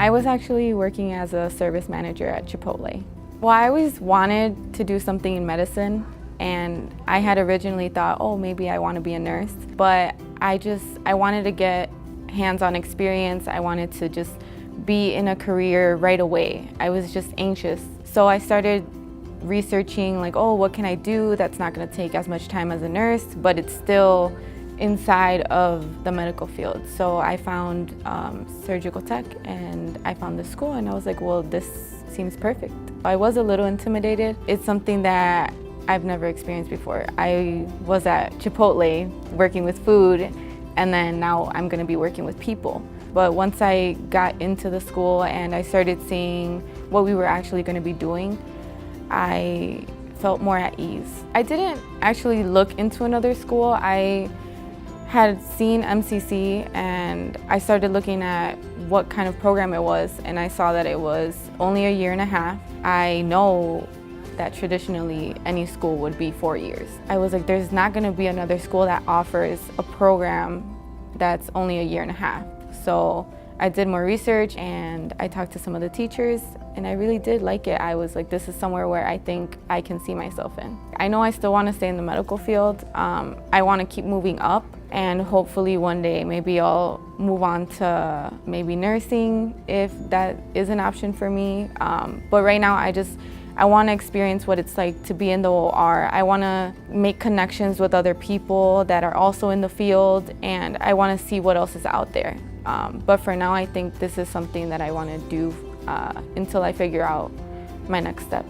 I was actually working as a service manager at Chipotle. Well, I always wanted to do something in medicine, and I had originally thought, oh, maybe I want to be a nurse, but I wanted to get hands-on experience. I wanted to just be in a career right away. I was just anxious. So I started researching like, oh, what can I do that's not going to take as much time as a nurse, but it's still inside of the medical field. So I found surgical tech, and I found the school, and I was like, well, this seems perfect. I was a little intimidated. It's something that I've never experienced before. I was at Chipotle working with food, and then now I'm going to be working with people. But once I got into the school and I started seeing what we were actually going to be doing, I felt more at ease. I didn't actually look into another school. I had seen MCC, and I started looking at what kind of program it was, and I saw that it was only a year and a half. I know that traditionally any school would be 4 years. I was like, there's not going to be another school that offers a program that's only a year and a half. So I did more research, and I talked to some of the teachers, and I really did like it. I was like, this is somewhere where I think I can see myself in. I know I still want to stay in the medical field. I want to keep moving up, and hopefully one day maybe I'll move on to maybe nursing if that is an option for me. But right now I want to experience what it's like to be in the OR. I want to make connections with other people that are also in the field, and I want to see what else is out there. But for now, I think this is something that I want to do until I figure out my next step.